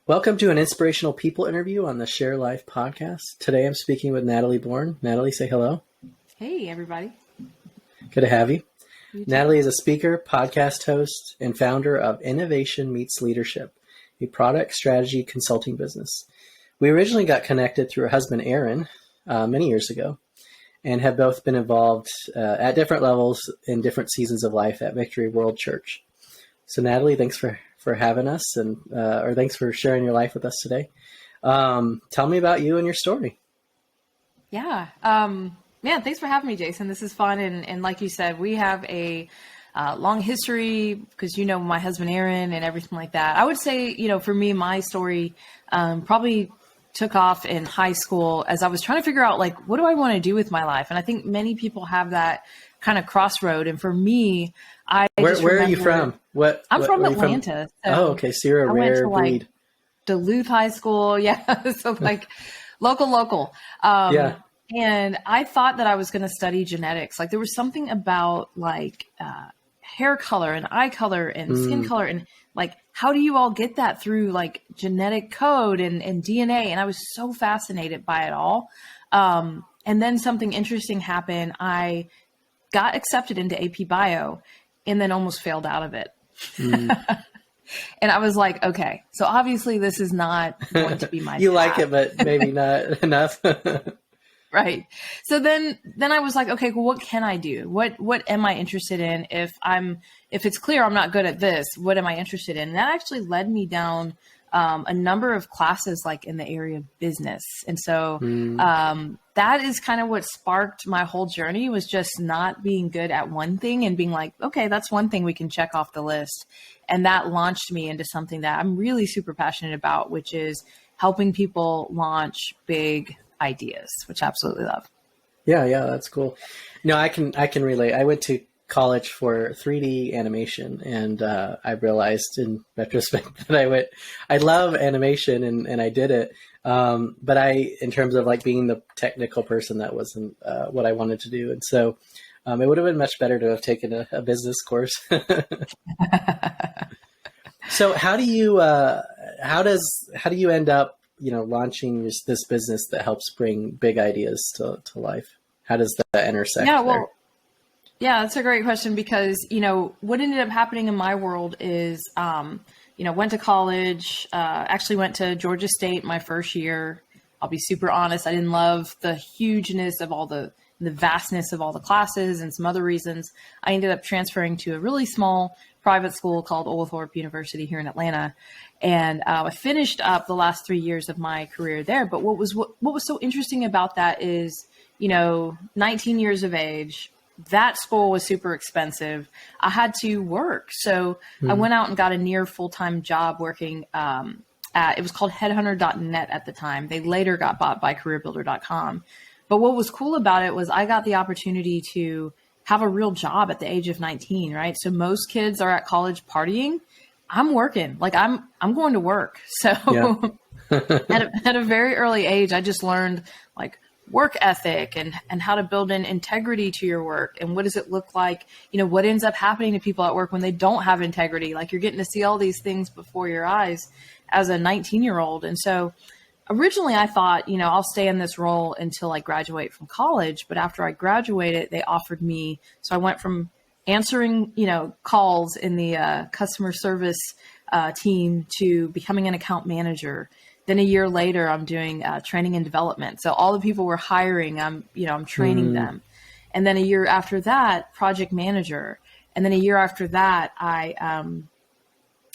Welcome to an Inspirational People interview on the Share Life podcast. Today I'm speaking with Natalie Born. Natalie, say hello. Hey, everybody. Good to have you. You too. Natalie is a speaker, podcast host, and founder of Innovation Meets Leadership, a product strategy consulting business. We originally got connected through her husband, Aaron, many years ago, and have both been involved at different levels in different seasons of life at Victory World Church. So Natalie, thanks for having us or thanks for sharing your life with us today. Tell me about you and your story. Yeah. Thanks for having me, Jason. This is fun. And like you said, we have a long history because, my husband, Aaron, and everything like that. I would say, for me, my story probably took off in high school as I was trying to figure out, what do I want to do with my life? And I think many people have that kind of crossroad. And for me, Where are you from? I'm from Atlanta. So okay. So you're a rare breed. Duluth High School. Yeah. So local. And I thought that I was going to study genetics. There was something about hair color and eye color and skin color and how do you all get that through genetic code and DNA? And I was so fascinated by it all. And then something interesting happened. I got accepted into AP Bio and then almost failed out of it. And I was like, okay, so obviously this is not going to be my You path. like it, but maybe not enough. Right. So then I was like, okay, well, what can I do? What am I interested in? If it's clear I'm not good at this, what am I interested in? And that actually led me down a number of classes in the area of business. And so that is kind of what sparked my whole journey, was just not being good at one thing and being like, okay, that's one thing we can check off the list. And that launched me into something that I'm really super passionate about, which is helping people launch big ideas, which I absolutely love. Yeah, that's cool. No, I can relate. I went to college for 3D animation, and I realized in retrospect that I love animation and I did it. But in terms of being the technical person, that wasn't what I wanted to do. And so it would have been much better to have taken a business course. So how do you end up, launching this business that helps bring big ideas to life? How does that intersect there? Yeah, that's a great question because, what ended up happening in my world is, went to college, actually went to Georgia State my first year. I'll be super honest. I didn't love the hugeness of all the vastness of all the classes and some other reasons. I ended up transferring to a really small private school called Oglethorpe University here in Atlanta. And I finished up the last 3 years of my career there. But what was so interesting about that is, 19 years of age, that school was super expensive. I had to work. So I went out and got a near full-time job working it was called headhunter.net at the time. They later got bought by careerbuilder.com. But what was cool about it was I got the opportunity to have a real job at the age of 19, right? So most kids are at college partying. I'm working. I'm going to work. So at a very early age, I just learned work ethic and how to build in integrity to your work. And what does it look like? What ends up happening to people at work when they don't have integrity? You're getting to see all these things before your eyes as a 19-year-old. And so originally I thought, I'll stay in this role until I graduate from college. But after I graduated, they offered me. So I went from answering, calls in the customer service team to becoming an account manager. Then a year later, I'm doing training and development. So all the people we're hiring, I'm training them. And then a year after that, project manager. And then a year after that, I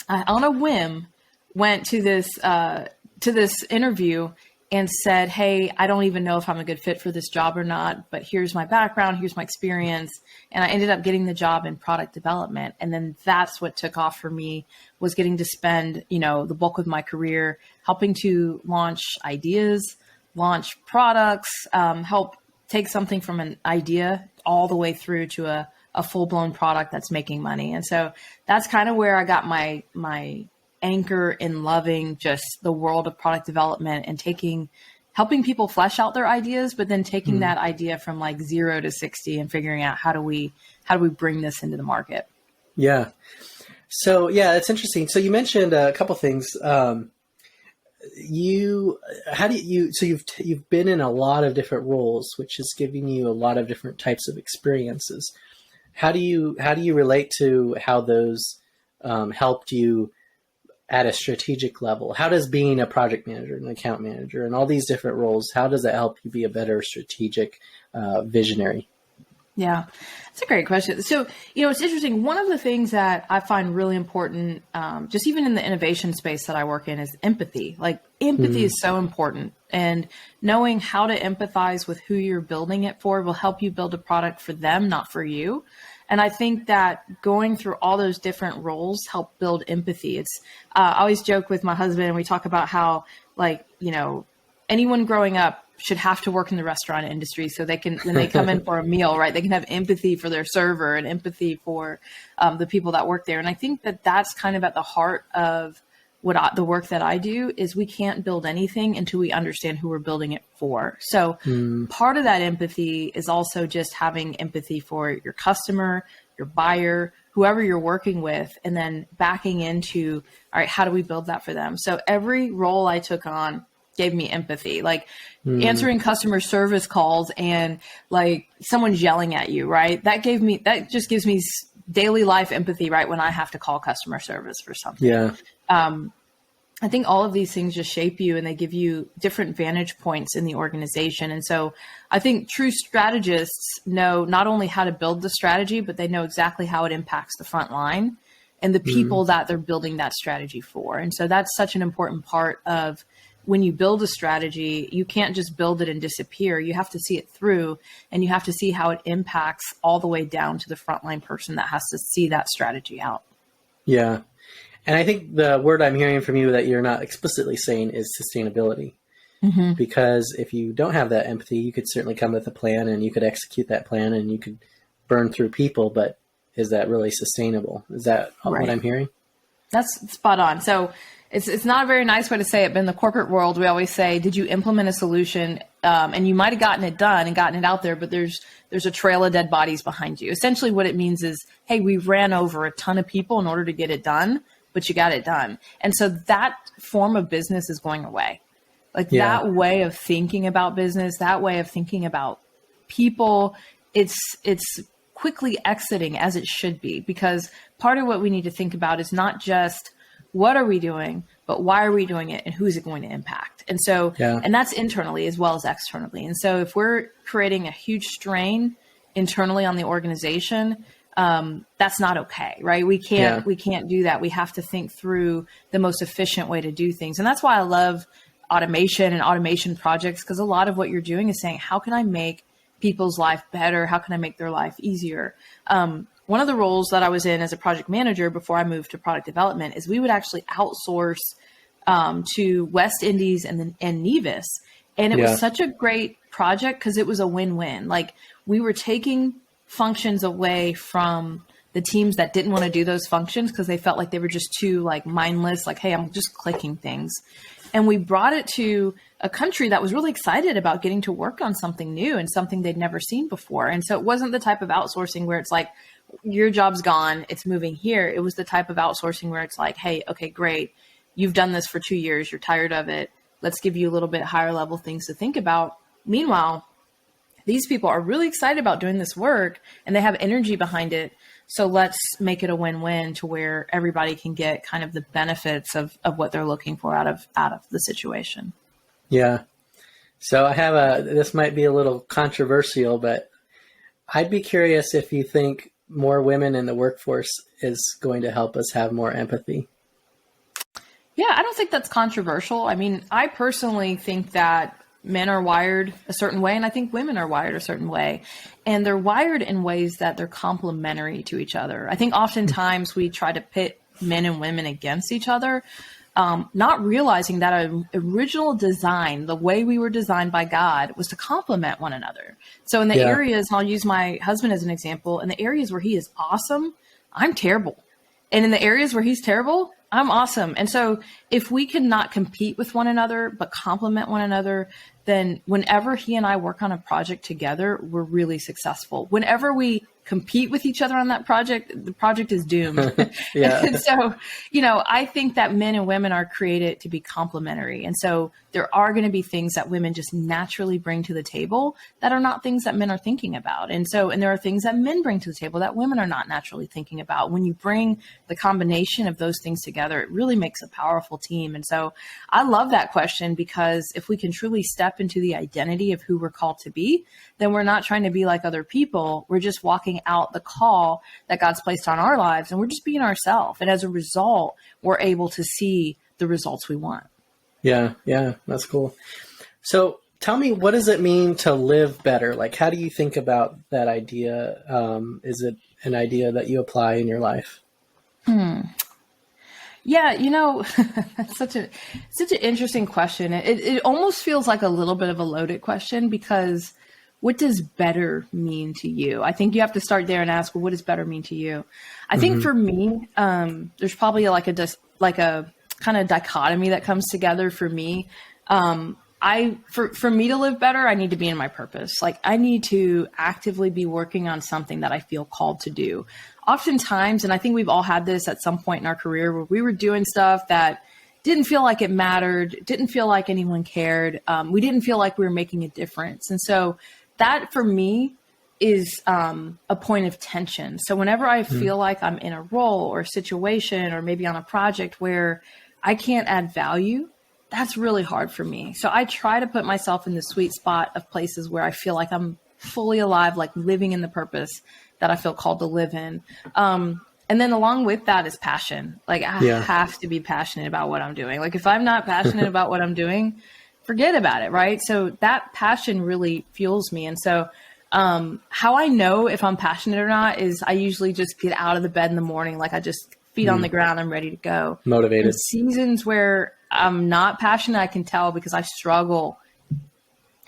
on a whim, went to this interview and said, hey, I don't even know if I'm a good fit for this job or not, but here's my background, here's my experience. And I ended up getting the job in product development. And then that's what took off for me, was getting to spend, the bulk of my career helping to launch ideas, launch products, help take something from an idea all the way through to a full-blown product that's making money. And so that's kind of where I got my anchor in loving just the world of product development and helping people flesh out their ideas, but then taking that idea from 0 to 60 and figuring out how do we bring this into the market. Yeah. So yeah, it's interesting. So you mentioned a couple things. so you've been in a lot of different roles, which is giving you a lot of different types of experiences. How do you relate to how those helped you at a strategic level? How does being a project manager, an account manager, and all these different roles, how does that help you be a better strategic visionary? Yeah, that's a great question. So, it's interesting. One of the things that I find really important, just even in the innovation space that I work in, is empathy. Like, empathy is so important. And knowing how to empathize with who you're building it for will help you build a product for them, not for you. And I think that going through all those different roles help build empathy. It's I always joke with my husband, and we talk about how, like, anyone growing up should have to work in the restaurant industry so they can, when they come in for a meal, right, they can have empathy for their server and empathy for the people that work there. And I think that that's kind of at the heart of the work that I do. Is we can't build anything until we understand who we're building it for. So part of that empathy is also just having empathy for your customer, your buyer, whoever you're working with, and then backing into, all right, how do we build that for them? So every role I took on gave me empathy, like answering customer service calls and like someone's yelling at you, right? That just gives me daily life empathy, right? When I have to call customer service for something. Yeah. I think all of these things just shape you, and they give you different vantage points in the organization. And so I think true strategists know not only how to build the strategy, but they know exactly how it impacts the front line and the people that they're building that strategy for. And so that's such an important part of when you build a strategy. You can't just build it and disappear. You have to see it through, and you have to see how it impacts all the way down to the frontline person that has to see that strategy out. Yeah. And I think the word I'm hearing from you that you're not explicitly saying is sustainability. Because if you don't have that empathy, you could certainly come with a plan and you could execute that plan and you could burn through people, but is that really sustainable? Is that what I'm hearing? That's spot on. So it's not a very nice way to say it, but in the corporate world, we always say, did you implement a solution? And you might have gotten it done and gotten it out there, but there's a trail of dead bodies behind you. Essentially what it means is, hey, we ran over a ton of people in order to get it done, but you got it done. And so that form of business is going away. Like that way of thinking about business, that way of thinking about people, it's quickly exiting, as it should be, because part of what we need to think about is not just what are we doing, but why are we doing it and who is it going to impact? And so, and that's internally as well as externally. And so if we're creating a huge strain internally on the organization, that's not okay, right? We can't do that. We have to think through the most efficient way to do things. And that's why I love automation and automation projects, because a lot of what you're doing is saying, how can I make people's life better? How can I make their life easier? One of the roles that I was in as a project manager before I moved to product development is we would actually outsource to West Indies and Nevis. And it was such a great project because it was a win-win. Like, we were taking functions away from the teams that didn't want to do those functions because they felt like they were just too like mindless, like, hey, I'm just clicking things. And we brought it to a country that was really excited about getting to work on something new and something they'd never seen before. And so it wasn't the type of outsourcing where it's like, your job's gone, it's moving here. It was the type of outsourcing where it's like, hey, okay, great. You've done this for 2 years. You're tired of it. Let's give you a little bit higher level things to think about. Meanwhile, these people are really excited about doing this work and they have energy behind it. So let's make it a win-win to where everybody can get kind of the benefits of what they're looking for out of the situation. Yeah. So I have this might be a little controversial, but I'd be curious if you think more women in the workforce is going to help us have more empathy. Yeah, I don't think that's controversial. I mean, I personally think that men are wired a certain way, and I think women are wired a certain way. And they're wired in ways that they're complementary to each other. I think oftentimes we try to pit men and women against each other, not realizing that an original design, the way we were designed by God, was to complement one another. So in the areas, and I'll use my husband as an example, in the areas where he is awesome, I'm terrible. And in the areas where he's terrible, I'm awesome. And so if we can not compete with one another, but complement one another, then whenever he and I work on a project together, we're really successful. Whenever we compete with each other on that project, the project is doomed. Yeah. And so, I think that men and women are created to be complementary. And so there are going to be things that women just naturally bring to the table that are not things that men are thinking about. And there are things that men bring to the table that women are not naturally thinking about. When you bring the combination of those things together, it really makes a powerful team. And so I love that question, because if we can truly step into the identity of who we're called to be, then we're not trying to be like other people. We're just walking out the call that God's placed on our lives, and we're just being ourselves. And as a result, we're able to see the results we want. Yeah. That's cool. So tell me, what does it mean to live better? Like, how do you think about that idea? Is it an idea that you apply in your life? Yeah, that's such an interesting question. It almost feels like a little bit of a loaded question, because what does better mean to you? I think you have to start there and ask, well, what does better mean to you? I think for me, there's probably like a kind of dichotomy that comes together for me. For me to live better, I need to be in my purpose. Like, I need to actively be working on something that I feel called to do. Oftentimes, and I think we've all had this at some point in our career, where we were doing stuff that didn't feel like it mattered, didn't feel like anyone cared. We didn't feel like we were making a difference. And so that for me is a point of tension. So whenever I feel like I'm in a role or situation, or maybe on a project where I can't add value, that's really hard for me. So I try to put myself in the sweet spot of places where I feel like I'm fully alive, like living in the purpose that I feel called to live in. And then along with that is passion. Like, I have to be passionate about what I'm doing. Like, if I'm not passionate about what I'm doing, forget about it. Right. So that passion really fuels me. And so how I know if I'm passionate or not is I usually just get out of the bed in the morning. Like, I just feet on the ground, I'm ready to go. Motivated. In seasons where I'm not passionate, I can tell, because I struggle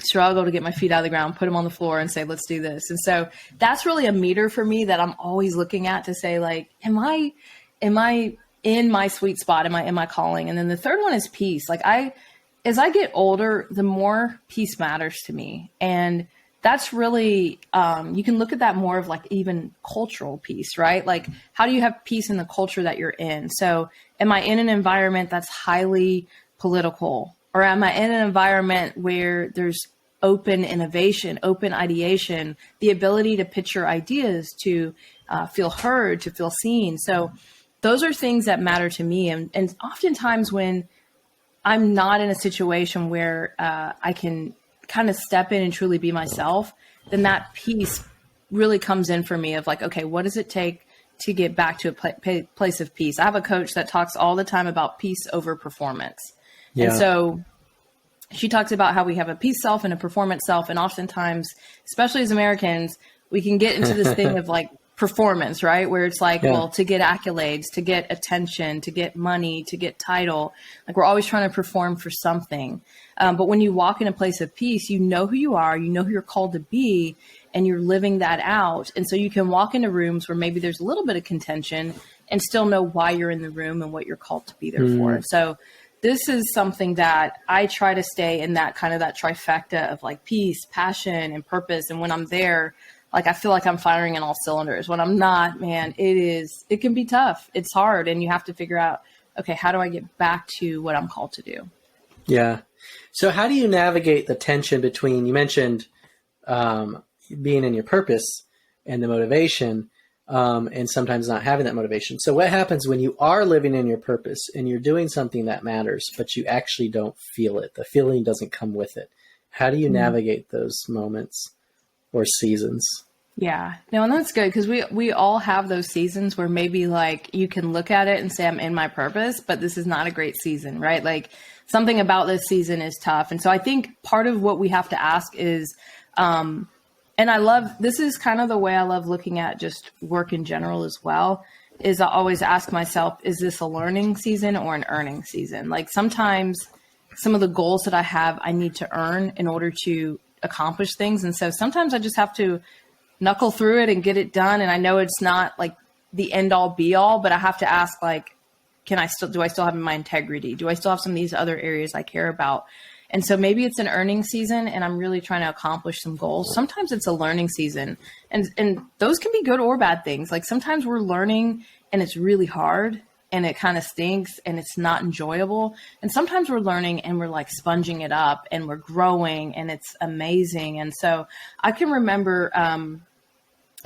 to get my feet out of the ground, put them on the floor and say, let's do this. And so that's really a meter for me that I'm always looking at to say, like, am I in my sweet spot? Am I in my calling? And then the third one is peace. Like, as I get older, the more peace matters to me. And that's really, you can look at that more of like even cultural peace, right? Like, how do you have peace in the culture that you're in? So am I in an environment that's highly political? Or am I in an environment where there's open innovation, open ideation, the ability to pitch your ideas, to feel heard, to feel seen? So those are things that matter to me. And oftentimes when I'm not in a situation where I can kind of step in and truly be myself, then that piece really comes in for me of like, okay, what does it take to get back to a place of peace? I have a coach that talks all the time about peace over performance. Yeah. And so she talks about how we have a peace self and a performance self. And oftentimes, especially as Americans, we can get into this thing of like performance, right? Where it's like, well, to get accolades, to get attention, to get money, to get title, like we're always trying to perform for something. But when you walk in a place of peace, you know who you are, you know who you're called to be, and you're living that out. And so you can walk into rooms where maybe there's a little bit of contention and still know why you're in the room and what you're called to be there for. So this is something that I try to stay in, that kind of that trifecta of like peace, passion, and purpose. And when I'm there, like, I feel like I'm firing in all cylinders. When I'm not, man, it can be tough. It's hard. And you have to figure out, okay, how do I get back to what I'm called to do? Yeah. So how do you navigate the tension between, you mentioned being in your purpose and the motivation, and sometimes not having that motivation. So what happens when you are living in your purpose and you're doing something that matters, but you actually don't feel it? The feeling doesn't come with it. How do you navigate those moments or seasons? Yeah, no, and that's good, because we all have those seasons where maybe like you can look at it and say, I'm in my purpose, but this is not a great season, right? Like something about this season is tough. And so I think part of what we have to ask is, and I love, this is kind of the way I love looking at just work in general as well, is I always ask myself, is this a learning season or an earning season? Like sometimes some of the goals that I have, I need to earn in order to accomplish things. And so sometimes I just have to knuckle through it and get it done. And I know it's not like the end all be all, but I have to ask, like, do I still have my integrity? Do I still have some of these other areas I care about? And so maybe it's an earning season and I'm really trying to accomplish some goals. Sometimes it's a learning season, and those can be good or bad things. Like sometimes we're learning and it's really hard and it kind of stinks and it's not enjoyable. And sometimes we're learning and we're like sponging it up and we're growing and it's amazing. And so I can remember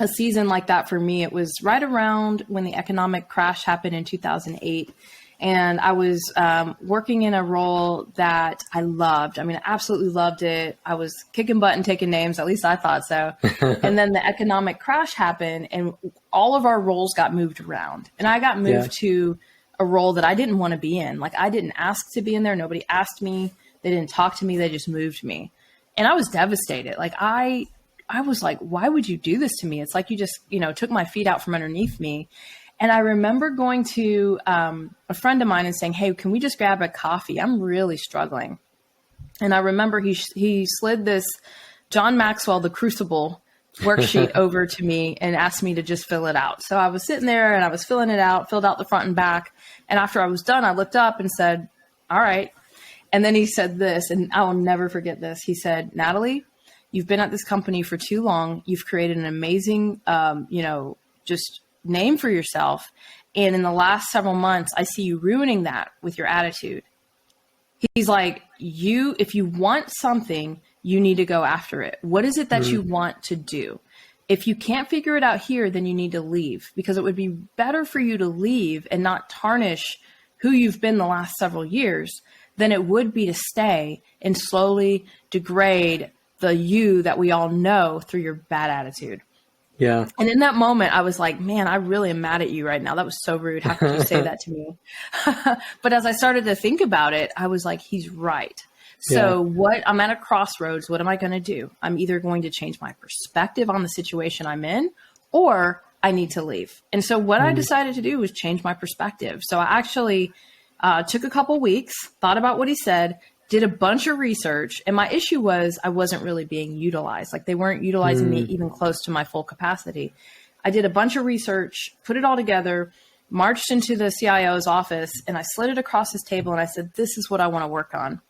a season like that for me. It was right around when the economic crash happened in 2008. And I was working in a role that I loved. I mean, I absolutely loved it. I was kicking butt and taking names, at least I thought so. And then the economic crash happened and all of our roles got moved around. And I got moved to a role that I didn't want to be in. Like I didn't ask to be in there. Nobody asked me. They didn't talk to me. They just moved me. And I was devastated. Like I was like, why would you do this to me? It's like you just, took my feet out from underneath me. And I remember going to a friend of mine and saying, hey, can we just grab a coffee? I'm really struggling. And I remember he slid this John Maxwell, The Crucible worksheet over to me and asked me to just fill it out. So I was sitting there and I was filling it out, filled out the front and back. And after I was done, I looked up and said, all right. And then he said this, and I will never forget this. He said, Natalie, you've been at this company for too long. You've created an amazing, just name for yourself. And in the last several months, I see you ruining that with your attitude. He's like, if you want something, you need to go after it. What is it that you want to do? If you can't figure it out here, then you need to leave, because it would be better for you to leave and not tarnish who you've been the last several years than it would be to stay and slowly degrade the you that we all know through your bad attitude. Yeah. And in that moment, I was like, man, I really am mad at you right now. That was so rude. How could you say that to me? But as I started to think about it, I was like, he's right. So I'm at a crossroads. What am I going to do? I'm either going to change my perspective on the situation I'm in, or I need to leave. And so what I decided to do was change my perspective. So I actually took a couple weeks, thought about what he said, did a bunch of research. And my issue was I wasn't really being utilized. Like they weren't utilizing me even close to my full capacity. I did a bunch of research, put it all together, marched into the CIO's office, and I slid it across his table. And I said, this is what I want to work on.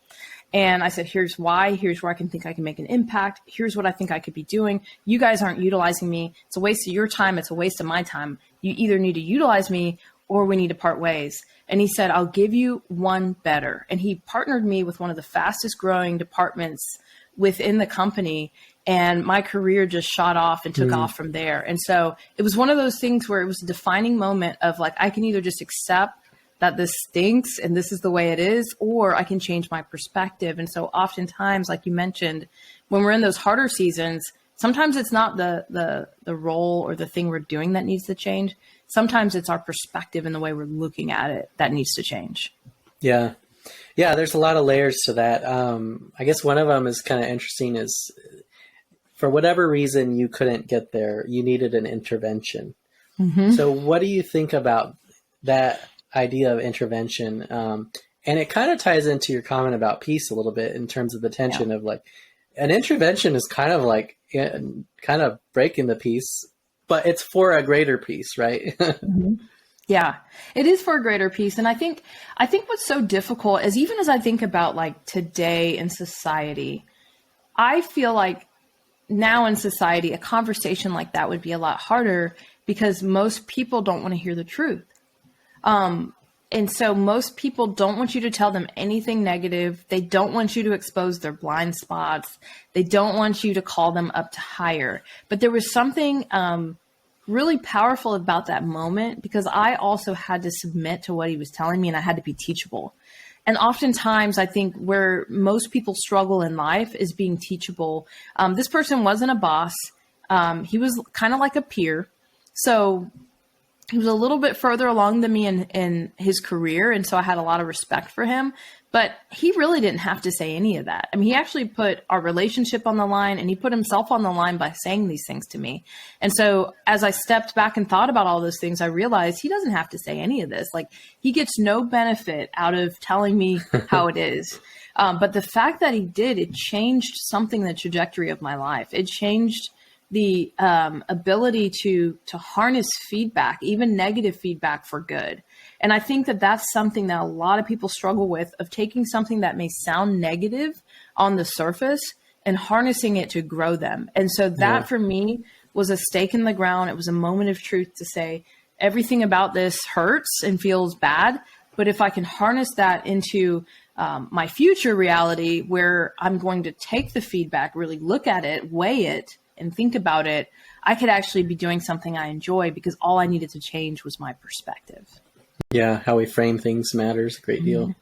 And I said, here's why, here's where I can think I can make an impact. Here's what I think I could be doing. You guys aren't utilizing me. It's a waste of your time. It's a waste of my time. You either need to utilize me or we need to part ways. And he said, I'll give you one better. And he partnered me with one of the fastest growing departments within the company. And my career just shot off and took off from there. And so it was one of those things where it was a defining moment of like, I can either just accept that this stinks and this is the way it is, or I can change my perspective. And so oftentimes, like you mentioned, when we're in those harder seasons, sometimes it's not the role or the thing we're doing that needs to change. Sometimes it's our perspective and the way we're looking at it that needs to change. Yeah. Yeah. There's a lot of layers to that. I guess one of them is kind of interesting is for whatever reason you couldn't get there, you needed an intervention. So what do you think about that idea of intervention? And it kind of ties into your comment about peace a little bit in terms of the tension of like an intervention is kind of like kind of breaking the peace, but it's for a greater peace, right? Yeah, it is for a greater peace. And I think what's so difficult is even as I think about like today in society, I feel like now in society, a conversation like that would be a lot harder because most people don't want to hear the truth. And so most people don't want you to tell them anything negative. They don't want you to expose their blind spots. They don't want you to call them up to higher. But there was something really powerful about that moment because I also had to submit to what he was telling me and I had to be teachable. And oftentimes I think where most people struggle in life is being teachable. This person wasn't a boss. He was kind of like a peer. So he was a little bit further along than me in his career. And so I had a lot of respect for him, but he really didn't have to say any of that. I mean, he actually put our relationship on the line and he put himself on the line by saying these things to me. And so as I stepped back and thought about all those things, I realized he doesn't have to say any of this. Like he gets no benefit out of telling me how it is. But the fact that he did, it changed something in the trajectory of my life. It changed the ability to harness feedback, even negative feedback for good. And I think that that's something that a lot of people struggle with, of taking something that may sound negative on the surface and harnessing it to grow them. And so that for me was a stake in the ground. It was a moment of truth to say, everything about this hurts and feels bad. But if I can harness that into my future reality, where I'm going to take the feedback, really look at it, weigh it, and think about it, I could actually be doing something I enjoy, because all I needed to change was my perspective. Yeah, how we frame things matters a great deal.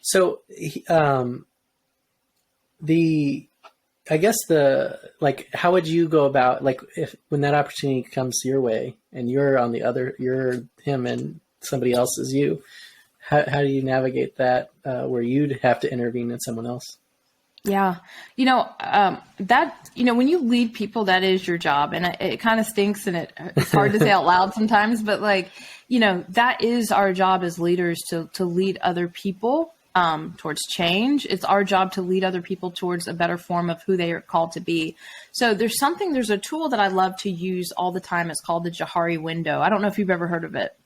So how would you go about, like, if when that opportunity comes your way and you're on the other, you're him and somebody else is you, how do you navigate that where you'd have to intervene in someone else? Yeah. When you lead people, that is your job. And it kind of stinks, and it's hard to say out loud sometimes, but that is our job as leaders, to lead other people towards change. It's our job to lead other people towards a better form of who they are called to be. So there's a tool that I love to use all the time. It's called the Johari window. I don't know if you've ever heard of it.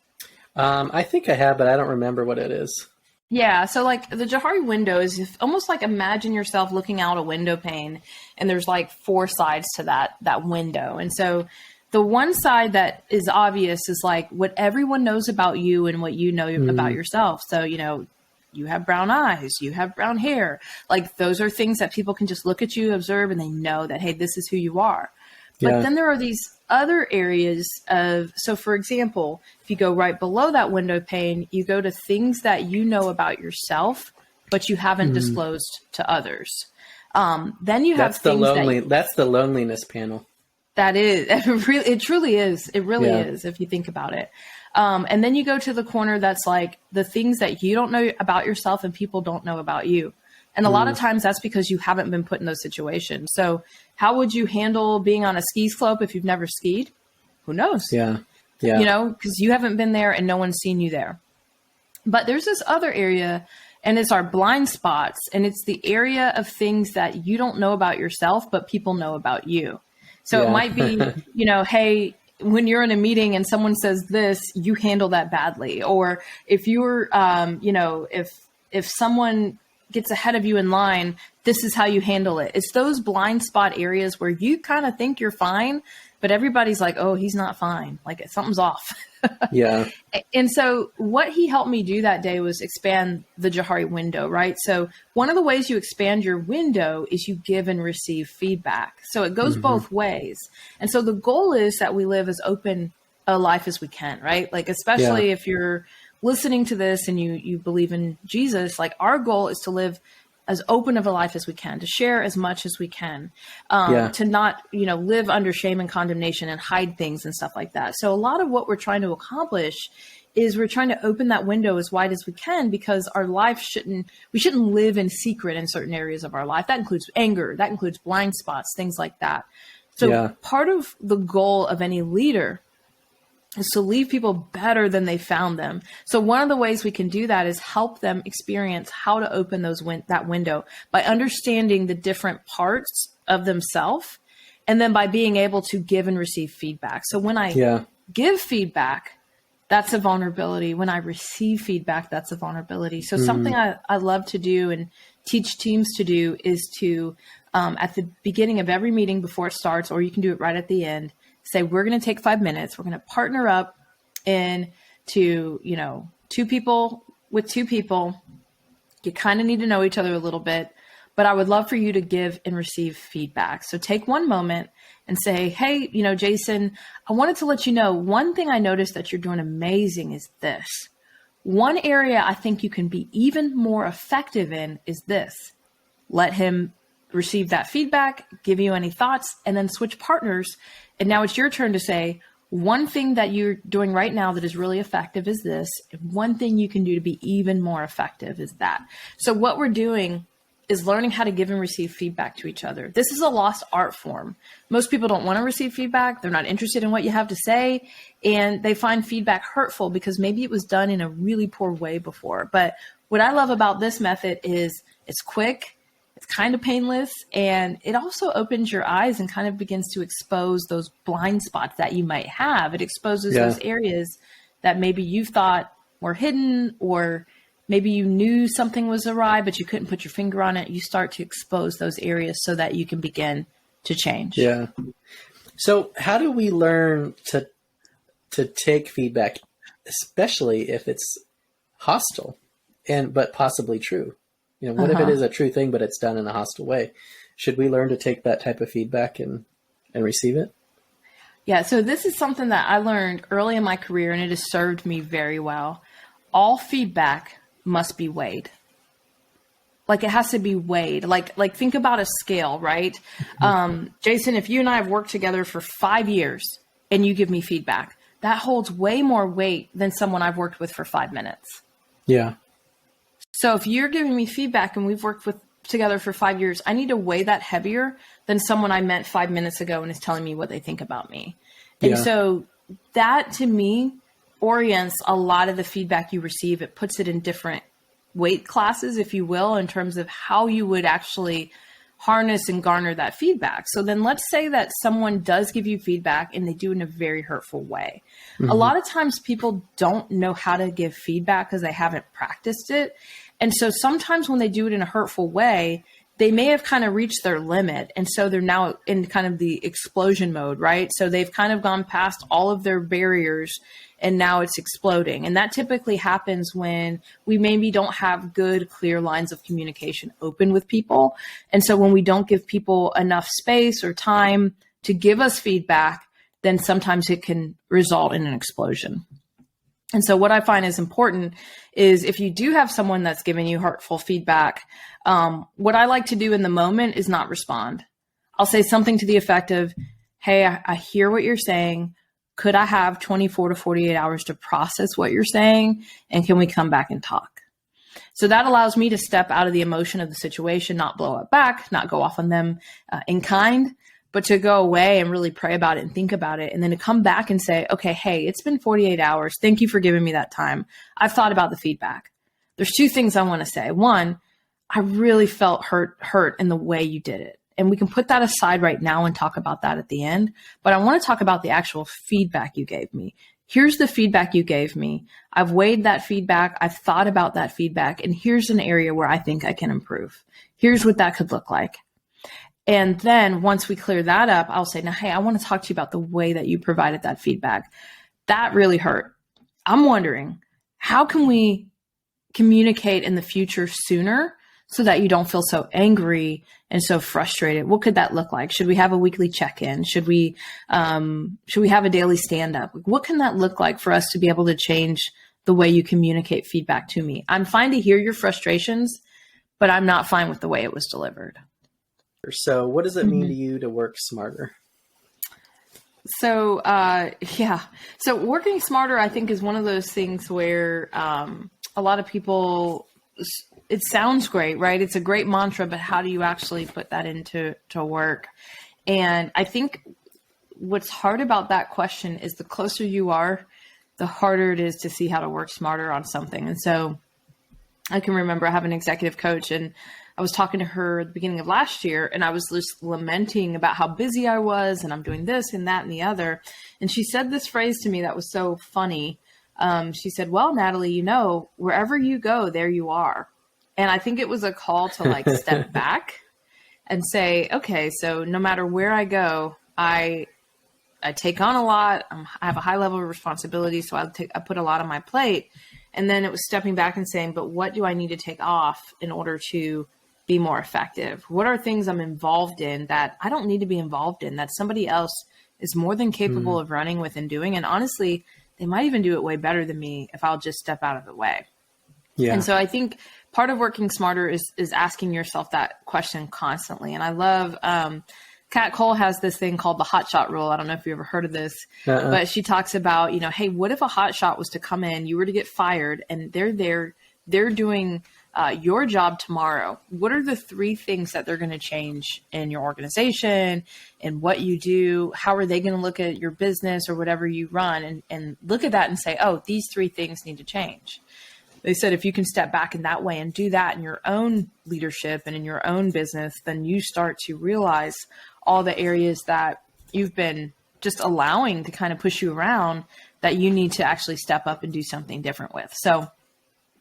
I think I have, but I don't remember what it is. Yeah. So the Johari window is almost like, imagine yourself looking out a window pane, and there's like 4 sides to that window. And so the one side that is obvious is like what everyone knows about you and what you know about yourself. So, you have brown eyes, you have brown hair. Like, those are things that people can just look at you, observe, and they know that, hey, this is who you are. But then there are these other areas so for example, if you go right below that window pane, you go to things that you know about yourself, but you haven't disclosed to others. Then you have that's the loneliness panel. That is, it truly is. It really is, if you think about it. And then you go to the corner that's like the things that you don't know about yourself and people don't know about you. And a lot of times that's because you haven't been put in those situations. So how would you handle being on a ski slope if you've never skied? Who knows? Yeah. Because you haven't been there and no one's seen you there. But there's this other area, and it's our blind spots. And it's the area of things that you don't know about yourself, but people know about you. So it might be, hey, when you're in a meeting and someone says this, you handle that badly. Or if you're, if someone gets ahead of you in line, this is how you handle it. It's those blind spot areas where you kind of think you're fine, but everybody's like, oh, he's not fine. Like, something's off. Yeah. And so what he helped me do that day was expand the Johari window, right? So one of the ways you expand your window is you give and receive feedback. So it goes both ways. And so the goal is that we live as open a life as we can, right? Like, especially if you're listening to this and you believe in Jesus, like, our goal is to live as open of a life as we can, to share as much as we can, to not, live under shame and condemnation and hide things and stuff like that. So a lot of what we're trying to accomplish is we're trying to open that window as wide as we can, because our life we shouldn't live in secret in certain areas of our life. That includes anger, that includes blind spots, things like that. So part of the goal of any leader is to leave people better than they found them. So one of the ways we can do that is help them experience how to open that window by understanding the different parts of themselves, and then by being able to give and receive feedback. So when I give feedback, that's a vulnerability. When I receive feedback, that's a vulnerability. So something I love to do and teach teams to do is to, at the beginning of every meeting before it starts, or you can do it right at the end, say, we're going to take 5 minutes. We're going to partner up into, 2 people with 2 people. You kind of need to know each other a little bit, but I would love for you to give and receive feedback. So take one moment and say, hey, Jason, I wanted to let you know, one thing I noticed that you're doing amazing is this. One area I think you can be even more effective in is this. Let him receive that feedback, give you any thoughts, and then switch partners. And now it's your turn to say, one thing that you're doing right now that is really effective is this. And one thing you can do to be even more effective is that. So what we're doing is learning how to give and receive feedback to each other. This is a lost art form. Most people don't want to receive feedback. They're not interested in what you have to say. And they find feedback hurtful because maybe it was done in a really poor way before. But what I love about this method is it's quick. It's kind of painless, and it also opens your eyes and kind of begins to expose those blind spots that you might have. It exposes those areas that maybe you've thought more hidden, or maybe you knew something was awry, but you couldn't put your finger on it. You start to expose those areas so that you can begin to change. Yeah. So how do we learn to take feedback, especially if it's hostile but possibly true? What if it is a true thing, but it's done in a hostile way? Should we learn to take that type of feedback and receive it? Yeah. So this is something that I learned early in my career, and it has served me very well. All feedback must be weighed. Like, it has to be weighed. Like think about a scale, right? Jason, if you and I have worked together for 5 years and you give me feedback, that holds way more weight than someone I've worked with for 5 minutes. Yeah. So if you're giving me feedback and we've worked together for 5 years, I need to weigh that heavier than someone I met 5 minutes ago and is telling me what they think about me. And so that, to me, orients a lot of the feedback you receive. It puts it in different weight classes, if you will, in terms of how you would actually harness and garner that feedback. So then let's say that someone does give you feedback and they do it in a very hurtful way. A lot of times people don't know how to give feedback because they haven't practiced it. And so sometimes when they do it in a hurtful way, they may have kind of reached their limit. And so they're now in kind of the explosion mode, right? So they've kind of gone past all of their barriers and now it's exploding. And that typically happens when we maybe don't have good, clear lines of communication open with people. And so when we don't give people enough space or time to give us feedback, then sometimes it can result in an explosion. And so what I find is important is if you do have someone that's giving you hurtful feedback, what I like to do in the moment is not respond. I'll say something to the effect of, hey, I hear what you're saying. Could I have 24 to 48 hours to process what you're saying? And can we come back and talk? So that allows me to step out of the emotion of the situation, not blow up back, not go off on them in kind, but to go away and really pray about it and think about it. And then to come back and say, okay, hey, it's been 48 hours. Thank you for giving me that time. I've thought about the feedback. There's two things I want to say. One, I really felt hurt in the way you did it. And we can put that aside right now and talk about that at the end. But I want to talk about the actual feedback you gave me. Here's the feedback you gave me. I've weighed that feedback. I've thought about that feedback. And here's an area where I think I can improve. Here's what that could look like. And then once we clear that up, I'll say, now, hey, I want to talk to you about the way that you provided that feedback. That really hurt. I'm wondering, how can we communicate in the future sooner so that you don't feel so angry and so frustrated? What could that look like? Should we have a weekly check-in? Should we have a daily stand-up? What can that look like for us to be able to change the way you communicate feedback to me? I'm fine to hear your frustrations, but I'm not fine with the way it was delivered. So what does it mean to you to work smarter? So, So working smarter, I think, is one of those things where a lot of people, it sounds great, right? It's a great mantra, but how do you actually put that into work? And I think what's hard about that question is the closer you are, the harder it is to see how to work smarter on something. And so I can remember I have an executive coach, and I was talking to her at the beginning of last year, and I was just lamenting about how busy I was, and I'm doing this and that and the other. And she said this phrase to me that was so funny. She said, well, Natalie, wherever you go, there you are. And I think it was a call to step back and say, okay, so no matter where I go, I take on a lot. I have a high level of responsibility. So I put a lot on my plate. And then it was stepping back and saying, but what do I need to take off in order to be more effective? What are things I'm involved in that I don't need to be involved in, that somebody else is more than capable of running with and doing? And honestly, they might even do it way better than me if I'll just step out of the way. Yeah. And so I think part of working smarter is asking yourself that question constantly. And I love, Kat Cole has this thing called the hot shot rule. I don't know if you ever heard of this, but she talks about, hey, what if a hot shot was to come in, you were to get fired, and they're doing your job tomorrow. What are the 3 things that they're going to change in your organization and what you do? How are they going to look at your business or whatever you run and look at that and say, oh, these 3 things need to change. They said, if you can step back in that way and do that in your own leadership and in your own business, then you start to realize all the areas that you've been just allowing to kind of push you around that you need to actually step up and do something different with. So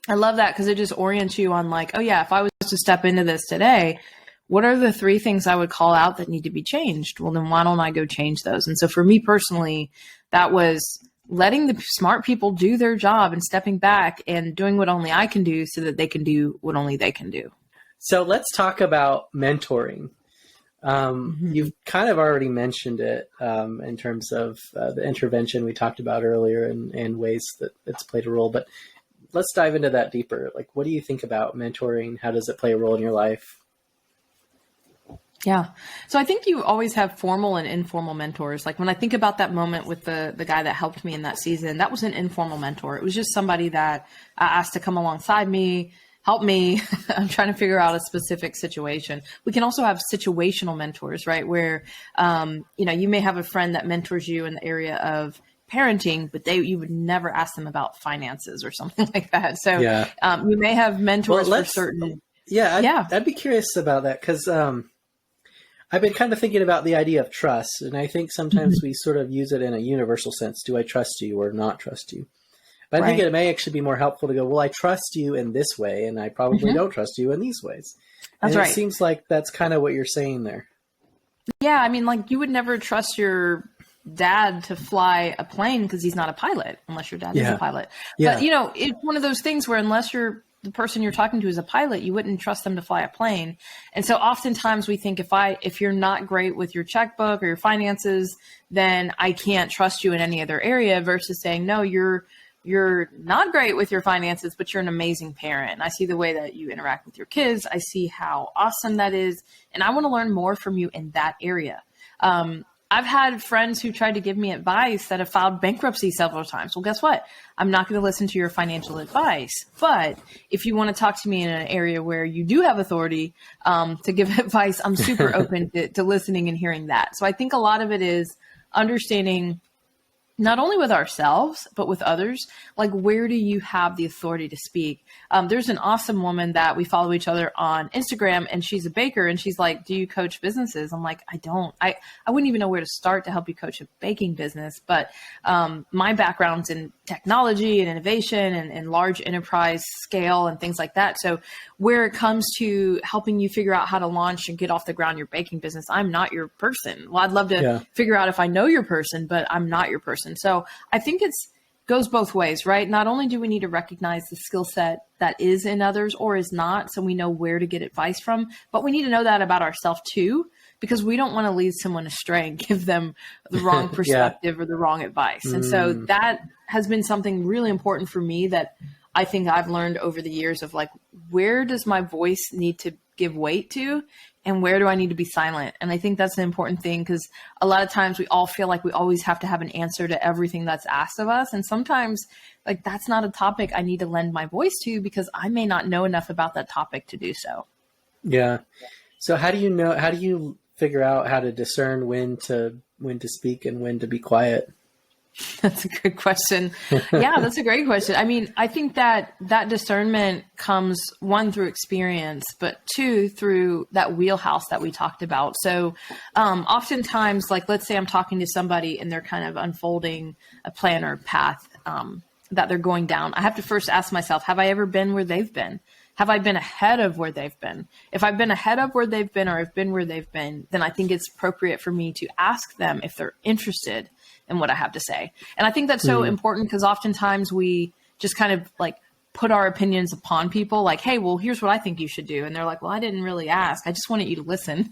I love that because it just orients you on like, oh yeah, if I was to step into this today, what are the 3 things I would call out that need to be changed? Well, then why don't I go change those? And so for me personally, that was letting the smart people do their job and stepping back and doing what only I can do so that they can do what only they can do. So let's talk about mentoring. You've kind of already mentioned it in terms of the intervention we talked about earlier and ways that it's played a role, but let's dive into that deeper. Like, what do you think about mentoring? How does it play a role in your life? Yeah. So I think you always have formal and informal mentors. Like when I think about that moment with the guy that helped me in that season, that was an informal mentor. It was just somebody that I asked to come alongside me, help me. I'm trying to figure out a specific situation. We can also have situational mentors, right? Where, you may have a friend that mentors you in the area of parenting, but you would never ask them about finances or something like that. So you may have mentors for certain. I'd be curious about that because I've been kind of thinking about the idea of trust. And I think sometimes we sort of use it in a universal sense. Do I trust you or not trust you? But I think it may actually be more helpful to go, well, I trust you in this way, and I probably don't trust you in these ways. That's and right. It seems like that's kind of what you're saying there. Yeah. I mean, like you would never trust your dad to fly a plane because he's not a pilot unless your dad is a pilot. But, it's one of those things where unless the person you're talking to is a pilot, you wouldn't trust them to fly a plane. And so oftentimes we think if you're not great with your checkbook or your finances, then I can't trust you in any other area versus saying, no, you're not great with your finances, but you're an amazing parent. And I see the way that you interact with your kids. I see how awesome that is. And I want to learn more from you in that area. I've had friends who tried to give me advice that have filed bankruptcy several times. Well, guess what? I'm not going to listen to your financial advice. But if you want to talk to me in an area where you do have authority to give advice, I'm super open to listening and hearing that. So I think a lot of it is understanding not only with ourselves, but with others, like where do you have the authority to speak? There's an awesome woman that we follow each other on Instagram, and she's a baker, and she's like, do you coach businesses? I'm like, I don't. I wouldn't even know where to start to help you coach a baking business. But my background's in technology and innovation and large enterprise scale and things like that. So where it comes to helping you figure out how to launch and get off the ground your baking business, I'm not your person. Well, I'd love to figure out if I know your person, but I'm not your person. So I think goes both ways, right? Not only do we need to recognize the skill set that is in others or is not, so we know where to get advice from, but we need to know that about ourselves too, because we don't want to lead someone astray and give them the wrong perspective or the wrong advice. And so that has been something really important for me that I think I've learned over the years of like, where does my voice need to give weight to and where do I need to be silent? And I think that's an important thing because a lot of times we all feel like we always have to have an answer to everything that's asked of us. And sometimes like that's not a topic I need to lend my voice to because I may not know enough about that topic to do so. Yeah. So how do you figure out how to discern when to speak and when to be quiet? That's a good question. Yeah, that's a great question. I mean, I think that discernment comes 1 through experience, but 2 through that wheelhouse that we talked about. So oftentimes, like let's say I'm talking to somebody and they're kind of unfolding a plan or path that they're going down. I have to first ask myself, have I ever been where they've been? Have I been ahead of where they've been? If I've been ahead of where they've been or I've been where they've been, then I think it's appropriate for me to ask them if they're interested in what I have to say. And I think that's so important because oftentimes we just kind of like put our opinions upon people like, hey, well, here's what I think you should do. And they're like, well, I didn't really ask. I just wanted you to listen.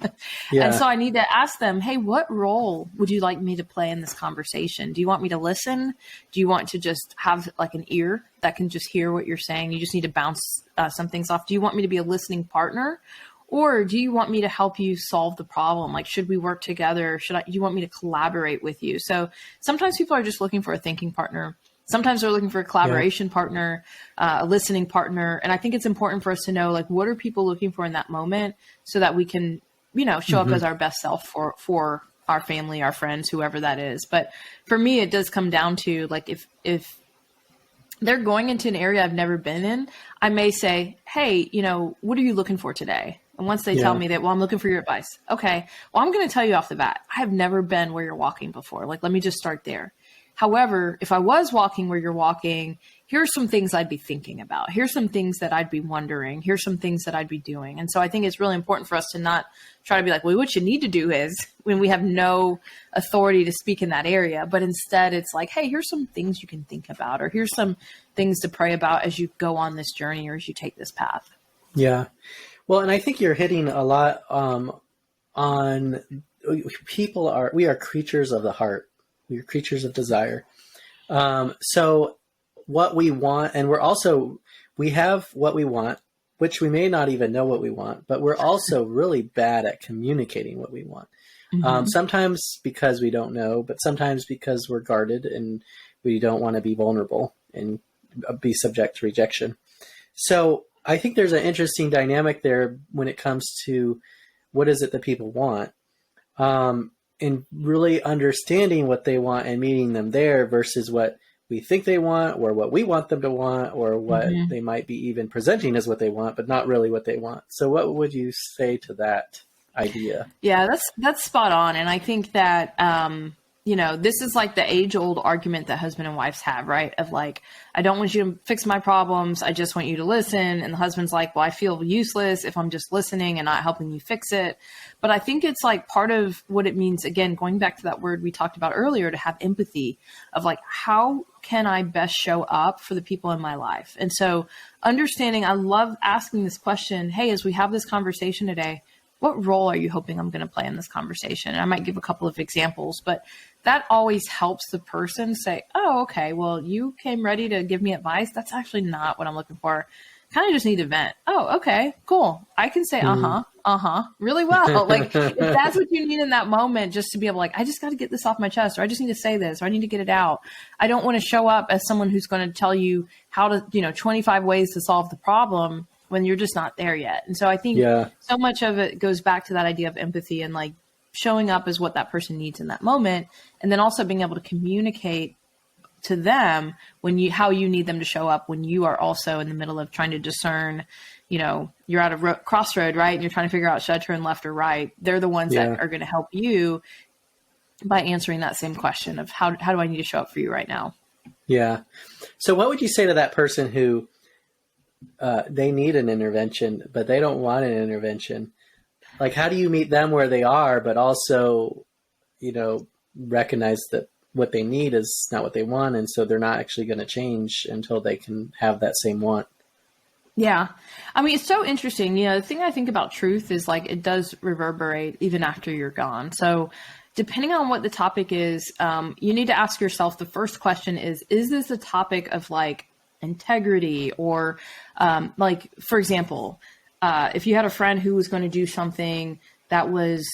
And so I need to ask them, hey, what role would you like me to play in this conversation? Do you want me to listen? Do you want to just have like an ear that can just hear what you're saying? You just need to bounce some things off. Do you want me to be a listening partner? Or do you want me to help you solve the problem? Like, should we work together? You want me to collaborate with you? So sometimes people are just looking for a thinking partner. Sometimes they're looking for a collaboration partner, a listening partner. And I think it's important for us to know, like, what are people looking for in that moment so that we can, show up as our best self for our family, our friends, whoever that is. But for me, it does come down to like, if they're going into an area I've never been in, I may say, hey, what are you looking for today? And once they tell me that, well, I'm looking for your advice. Okay. Well, I'm going to tell you off the bat, I have never been where you're walking before. Like, let me just start there. However, if I was walking where you're walking, here's some things I'd be thinking about. Here's some things that I'd be wondering. Here's some things that I'd be doing. And so I think it's really important for us to not try to be like, well, what you need to do is, when we have no authority to speak in that area, but instead it's like, hey, here's some things you can think about, or here's some things to pray about as you go on this journey or as you take this path. Yeah. Well, and I think you're hitting a lot on we are creatures of the heart. We are creatures of desire. So what we want, and we have what we want, which we may not even know what we want, but we're also really bad at communicating what we want. Mm-hmm. Sometimes because we don't know, but sometimes because we're guarded and we don't want to be vulnerable and be subject to rejection. So I think there's an interesting dynamic there when it comes to what is it that people want, and really understanding what they want and meeting them there versus what we think they want, or what we want them to want, or what mm-hmm. they might be even presenting as what they want, but not really what they want. So what would you say to that idea? Yeah, that's spot on. And I think that, this is like the age old argument that husband and wives have, right? Of like, I don't want you to fix my problems. I just want you to listen. And the husband's like, well, I feel useless if I'm just listening and not helping you fix it. But I think it's like part of what it means, again, going back to that word we talked about earlier, to have empathy of like, how can I best show up for the people in my life? And so understanding, I love asking this question, hey, as we have this conversation today, what role are you hoping I'm going to play in this conversation? And I might give a couple of examples, but that always helps the person say, oh, okay, well, you came ready to give me advice. That's actually not what I'm looking for. Kind of just need to vent. Oh, okay, cool. I can say, really well. Like if that's what you need in that moment, just to be able, like, I just got to get this off my chest, or I just need to say this, or I need to get it out. I don't want to show up as someone who's going to tell you how to, 25 ways to solve the problem when you're just not there yet. And so I think so much of it goes back to that idea of empathy and like showing up as what that person needs in that moment. And then also being able to communicate to them how you need them to show up when you are also in the middle of trying to discern, you're at a crossroad, right? And you're trying to figure out, should I turn left or right? They're the ones that are going to help you by answering that same question of how do I need to show up for you right now? Yeah. So what would you say to that person who, they need an intervention, but they don't want an intervention? Like, how do you meet them where they are, but also, recognize that what they need is not what they want. And so they're not actually going to change until they can have that same want. Yeah. I mean, it's so interesting. The thing I think about truth is like, it does reverberate even after you're gone. So depending on what the topic is, you need to ask yourself, the first question is this a topic of like integrity or like, for example, if you had a friend who was going to do something that was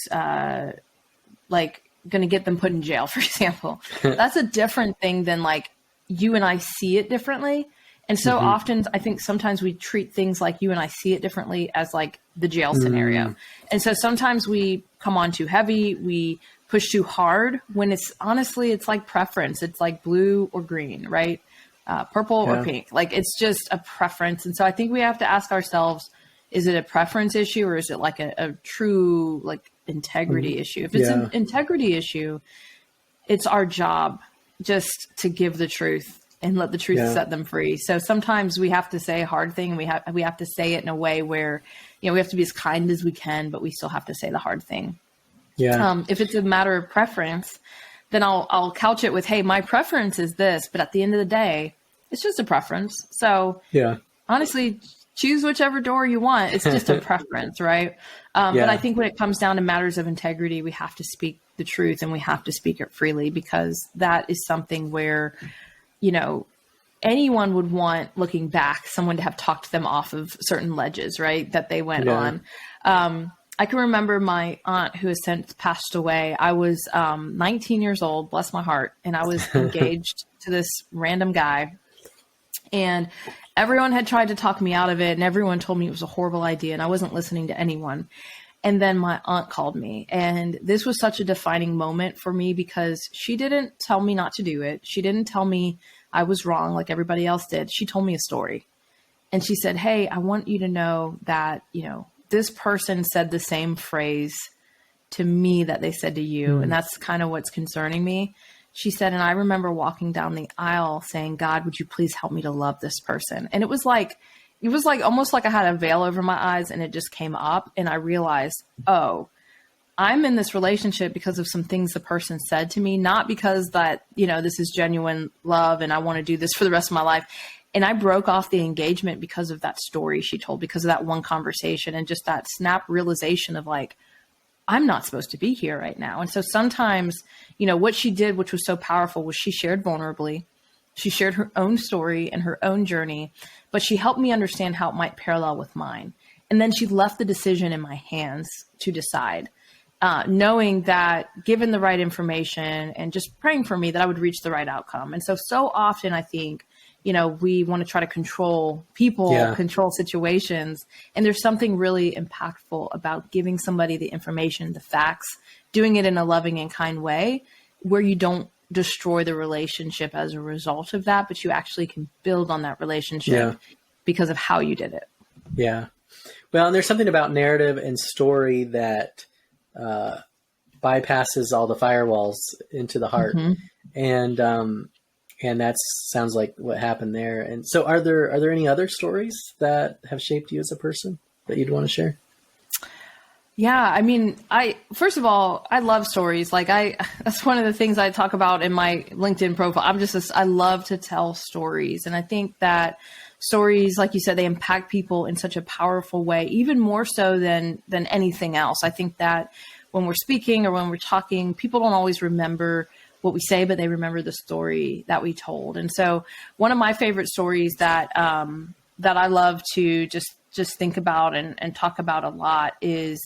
like going to get them put in jail, for example, that's a different thing than like you and I see it differently. And so often I think sometimes we treat things like you and I see it differently as like the jail scenario. And so sometimes we come on too heavy, we push too hard when it's honestly, it's like preference. It's like blue or green, right? Purple or pink. Like it's just a preference. And so I think we have to ask ourselves, is it a preference issue or is it like a true like integrity issue? If it's an integrity issue, it's our job just to give the truth and let the truth set them free. So sometimes we have to say a hard thing, and we have to say it in a way where, we have to be as kind as we can, but we still have to say the hard thing. Yeah. If it's a matter of preference, then I'll couch it with, hey, my preference is this, but at the end of the day, it's just a preference. So honestly, choose whichever door you want. It's just a preference, right? But I think when it comes down to matters of integrity, we have to speak the truth and we have to speak it freely, because that is something where, anyone would want, looking back, someone to have talked them off of certain ledges, right, that they went on. I can remember my aunt, who has since passed away. I was 19 years old, bless my heart, and I was engaged to this random guy. And everyone had tried to talk me out of it, and everyone told me it was a horrible idea, and I wasn't listening to anyone. And then my aunt called me, and this was such a defining moment for me, because she didn't tell me not to do it. She didn't tell me I was wrong like everybody else did. She told me a story, and she said, hey, I want you to know that, this person said the same phrase to me that they said to you. And that's kind of what's concerning me. she said, and I remember walking down the aisle saying, God, would you please help me to love this person? And it was like almost like I had a veil over my eyes, and it just came up, and I realized, oh, I'm in this relationship because of some things the person said to me, not because that, this is genuine love and I want to do this for the rest of my life. And I broke off the engagement because of that story she told, because of that one conversation, and just that snap realization of like, I'm not supposed to be here right now. And so sometimes, what she did, which was so powerful, was she shared vulnerably. She shared her own story and her own journey, but she helped me understand how it might parallel with mine. And then she left the decision in my hands to decide, knowing that given the right information and just praying for me that I would reach the right outcome. And so often I think, we want to try to control people, control situations. And there's something really impactful about giving somebody the information, the facts, doing it in a loving and kind way where you don't destroy the relationship as a result of that, but you actually can build on that relationship because of how you did it. Yeah. Well, and there's something about narrative and story that bypasses all the firewalls into the heart. Mm-hmm. And that sounds like what happened there. And so are there any other stories that have shaped you as a person that you'd want to share? Yeah. I mean, first of all, I love stories. Like that's one of the things I talk about in my LinkedIn profile. I love to tell stories. And I think that stories, like you said, they impact people in such a powerful way, even more so than anything else. I think that when we're speaking or when we're talking, people don't always remember what we say, but they remember the story that we told. And so one of my favorite stories that I love to just think about and talk about a lot is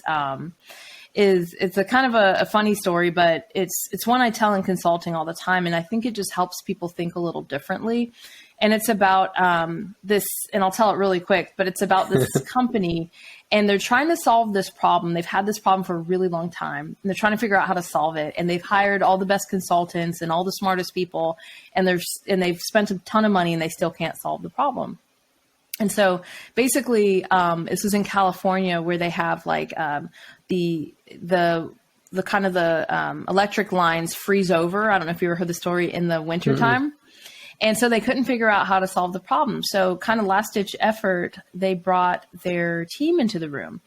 it's a kind of a funny story, but it's one I tell in consulting all the time. And I think it just helps people think a little differently. And it's about this, and I'll tell it really quick, but it's about this company, and they're trying to solve this problem. They've had this problem for a really long time, and they're trying to figure out how to solve it. And they've hired all the best consultants and all the smartest people, and they've spent a ton of money, and they still can't solve the problem. And so basically, this is in California, where they have like the kind of the electric lines freeze over. I don't know if you ever heard the story, in the wintertime. Mm-hmm. And so they couldn't figure out how to solve the problem. So kind of last ditch effort, they brought their team into the room,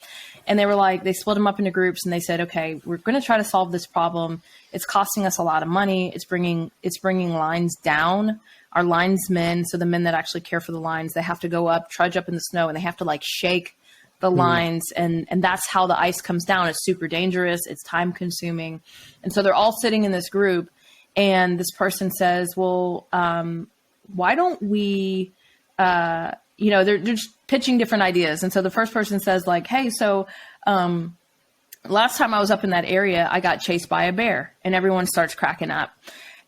and they split them up into groups, and they said, okay, we're going to try to solve this problem. It's costing us a lot of money. It's bringing lines down. Our linesmen, so the men that actually care for the lines, they have to go up, trudge up in the snow, and they have to like shake the lines. And that's how the ice comes down. It's super dangerous. It's time consuming. And so they're all sitting in this group. And this person says, well, why don't we, they're just pitching different ideas. And so the first person says like, hey, so last time I was up in that area, I got chased by a bear, and everyone starts cracking up.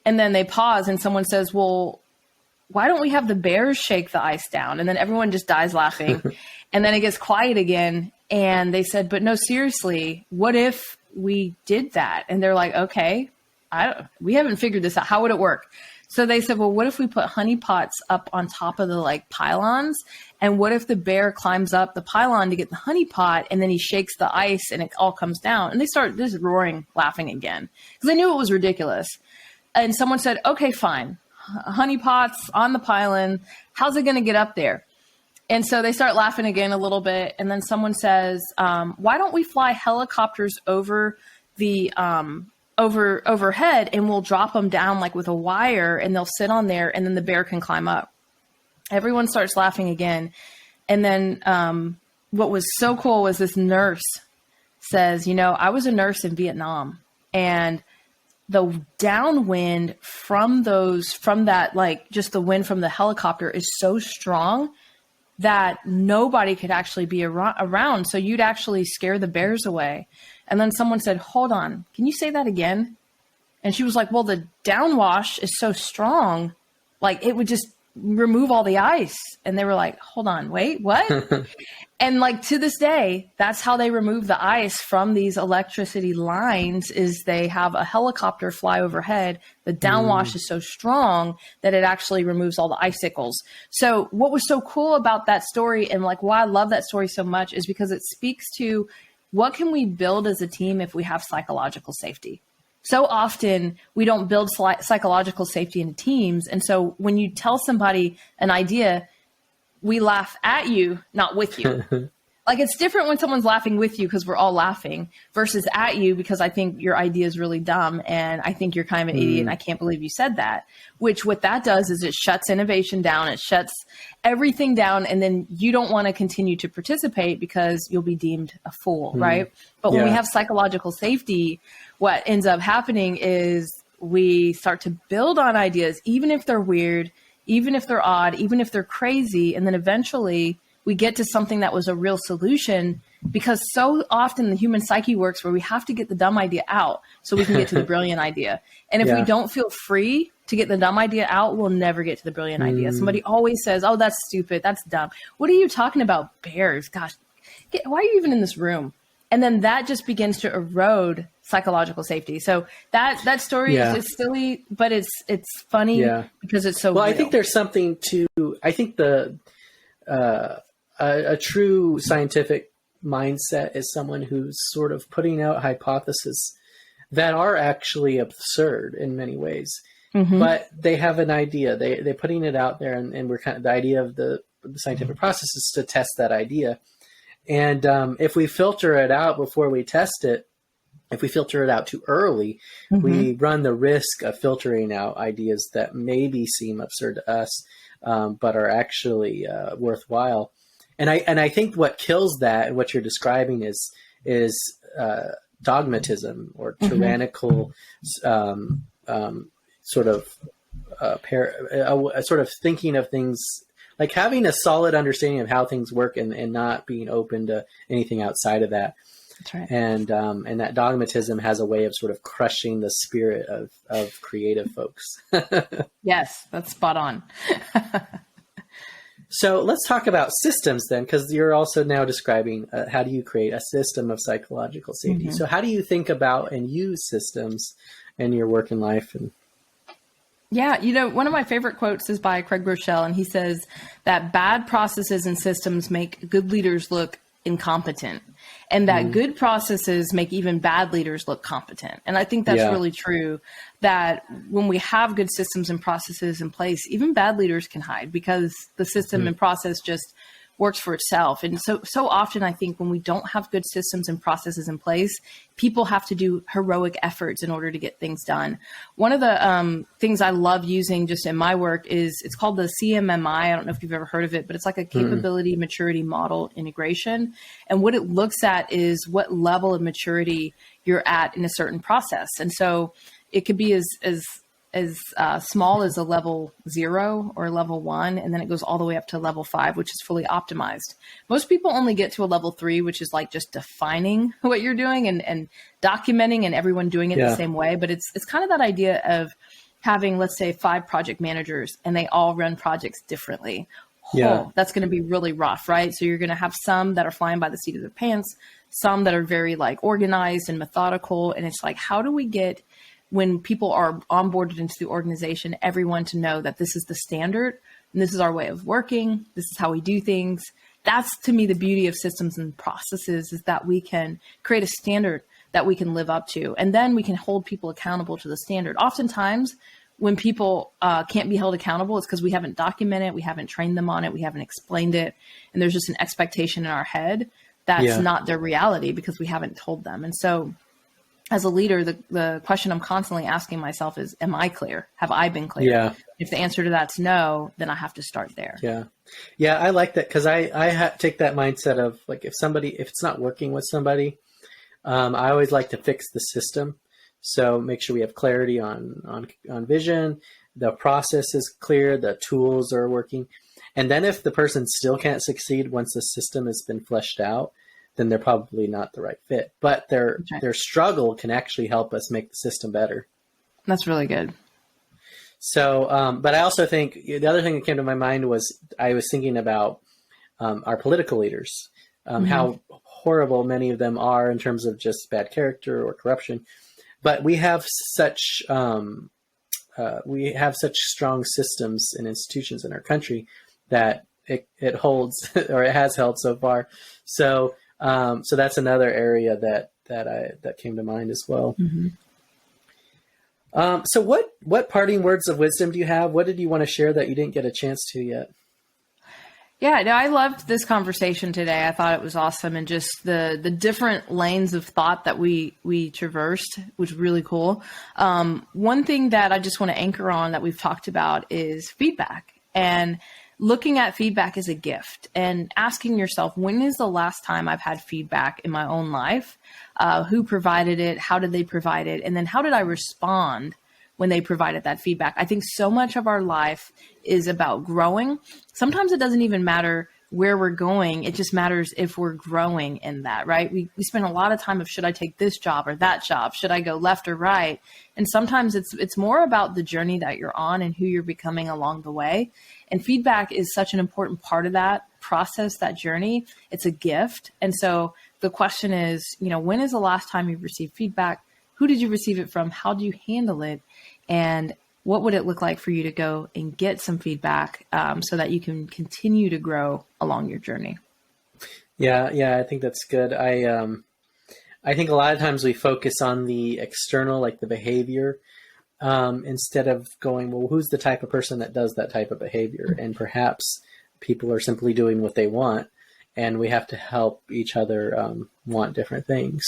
And then they pause, and someone says, well, why don't we have the bears shake the ice down? And then everyone just dies laughing. And then it gets quiet again. And they said, but no, seriously, what if we did that? And they're like, okay. We haven't figured this out. How would it work? So they said, well, what if we put honey pots up on top of the like pylons? And what if the bear climbs up the pylon to get the honey pot, and then he shakes the ice and it all comes down? And they start just roaring, laughing again, because they knew it was ridiculous. And someone said, okay, fine. Honey pots on the pylon. How's it going to get up there? And so they start laughing again a little bit. And then someone says, why don't we fly helicopters over the, overhead, and we'll drop them down like with a wire, and they'll sit on there, and then the bear can climb up. Everyone starts laughing again. And then what was so cool was this nurse says, I was a nurse in Vietnam, and the downwind from that, like just the wind from the helicopter is so strong that nobody could actually be around. So you'd actually scare the bears away. And then someone said, hold on, can you say that again? And she was like, well, the downwash is so strong, like it would just remove all the ice. And they were like, hold on, wait, what? And like to this day, that's how they remove the ice from these electricity lines, is they have a helicopter fly overhead. The downwash is so strong that it actually removes all the icicles. So what was so cool about that story, and like why I love that story so much, is because it speaks to what can we build as a team if we have psychological safety? So often we don't build psychological safety into teams. And so when you tell somebody an idea, we laugh at you, not with you. Like, it's different when someone's laughing with you because we're all laughing versus at you because I think your idea is really dumb and I think you're kind of an idiot and I can't believe you said that. Which what that does is it shuts innovation down. It shuts everything down. And then you don't want to continue to participate because you'll be deemed a fool, right? But when we have psychological safety, what ends up happening is we start to build on ideas, even if they're weird, even if they're odd, even if they're crazy. And then eventually we get to something that was a real solution, because so often the human psyche works where we have to get the dumb idea out so we can get to the brilliant idea. And if we don't feel free to get the dumb idea out, we'll never get to the brilliant idea. Somebody always says, oh, that's stupid. That's dumb. What are you talking about? Bears? Gosh, why are you even in this room? And then that just begins to erode psychological safety. So that story is silly, but it's funny because it's so real. I think there's something to, I think a true scientific mindset is someone who's sort of putting out hypotheses that are actually absurd in many ways, but they have an idea. They're putting it out there, and we're kind of, the idea of the scientific process is to test that idea. And if we filter it out before we test it, if we filter it out too early, we run the risk of filtering out ideas that maybe seem absurd to us, but are actually worthwhile. And I think what kills that, and what you're describing, is dogmatism or tyrannical sort of thinking of things, like having a solid understanding of how things work and not being open to anything outside of that. That's right. And that dogmatism has a way of sort of crushing the spirit of creative folks. Yes, that's spot on. So let's talk about systems then, because you're also now describing how do you create a system of psychological safety. So how do you think about and use systems in your work and life? Yeah, one of my favorite quotes is by Craig Rochelle, and he says that bad processes and systems make good leaders look incompetent, and that good processes make even bad leaders look competent. And I think that's really true, that when we have good systems and processes in place, even bad leaders can hide because the system and process just works for itself. And so often I think when we don't have good systems and processes in place, people have to do heroic efforts in order to get things done. One of the things I love using just in my work is, it's called the CMMI. I don't know if you've ever heard of it, but it's like a capability maturity model integration. And what it looks at is what level of maturity you're at in a certain process. And so it could be as small as a level 0 or level 1, and then it goes all the way up to level 5, which is fully optimized. Most people only get to a level 3, which is like just defining what you're doing and documenting and everyone doing it the same way. But it's kind of that idea of having, let's say, 5 project managers and they all run projects differently. That's going to be really rough, right? So you're going to have some that are flying by the seat of their pants, some that are very like organized and methodical. And it's like, how do we get, when people are onboarded into the organization, everyone to know that this is the standard and this is our way of working, this is how we do things. That's, to me, the beauty of systems and processes, is that we can create a standard that we can live up to, and then we can hold people accountable to the standard. Oftentimes, when people can't be held accountable, it's because we haven't documented it, we haven't trained them on it, we haven't explained it, and there's just an expectation in our head that's not their reality because we haven't told them. And so, as a leader, the question I'm constantly asking myself is, am I clear? Have I been clear? Yeah. If the answer to that's no, then I have to start there. Yeah. Yeah. I like that, because I take that mindset of, like, if it's not working with somebody, I always like to fix the system. So make sure we have clarity on vision, the process is clear, the tools are working. And then if the person still can't succeed once the system has been fleshed out, then they're probably not the right fit. But their struggle can actually help us make the system better. That's really good. So, but I also think the other thing that came to my mind was, I was thinking about our political leaders, how horrible many of them are in terms of just bad character or corruption. But we have such strong systems and institutions in our country that it holds, or it has held so far. So that's another area that came to mind as well. So what parting words of wisdom do you have? What did you want to share that you didn't get a chance to yet? Yeah, no, I loved this conversation today. I thought it was awesome, and just the different lanes of thought that we traversed was really cool. One thing that I just want to anchor on that we've talked about is feedback, and looking at feedback as a gift, and asking yourself, when is the last time I've had feedback in my own life? Who provided it? How did they provide it? And then how did I respond when they provided that feedback? I think so much of our life is about growing. Sometimes it doesn't even matter where we're going. It just matters if we're growing in that, right? We spend a lot of time of, should I take this job or that job? Should I go left or right? And sometimes it's more about the journey that you're on and who you're becoming along the way. And feedback is such an important part of that process, that journey. It's a gift. And so the question is, when is the last time you received feedback? Who did you receive it from? How do you handle it? And what would it look like for you to go and get some feedback so that you can continue to grow along your journey? Yeah, I think that's good. I think a lot of times we focus on the external, like the behavior, instead of going, well, who's the type of person that does that type of behavior? And perhaps people are simply doing what they want, and we have to help each other want different things.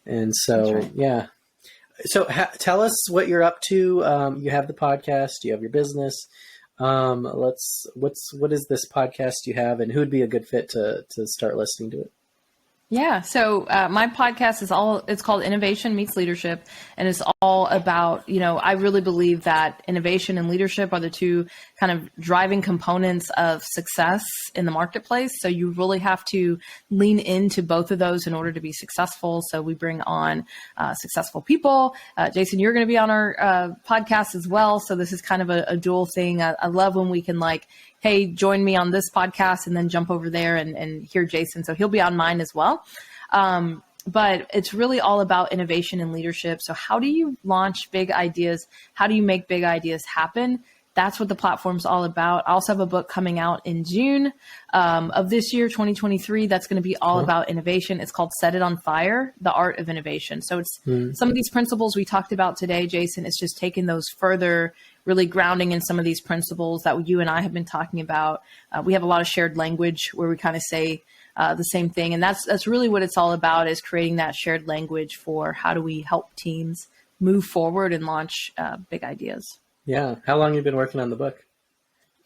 And so, right. Yeah. So tell us what you're up to. You have the podcast, you have your business. What is this podcast you have, and who would be a good fit to start listening to it? Yeah. So my podcast it's called Innovation Meets Leadership. And it's all about, I really believe that innovation and leadership are the two kind of driving components of success in the marketplace. So you really have to lean into both of those in order to be successful. So we bring on successful people. Jason, you're going to be on our podcast as well. So this is kind of a dual thing. I love when we can hey, join me on this podcast and then jump over there and hear Jason. So he'll be on mine as well. But it's really all about innovation and leadership. So how do you launch big ideas? How do you make big ideas happen? That's what the platform's all about. I also have a book coming out in June of this year, 2023. That's going to be all about innovation. It's called Set It on Fire, The Art of Innovation. So it's some of these principles we talked about today, Jason. It's just taking those further, really grounding in some of these principles that you and I have been talking about. We have a lot of shared language where we kind of say the same thing. And that's really what it's all about, is creating that shared language for how do we help teams move forward and launch big ideas. Yeah. How long have you been working on the book?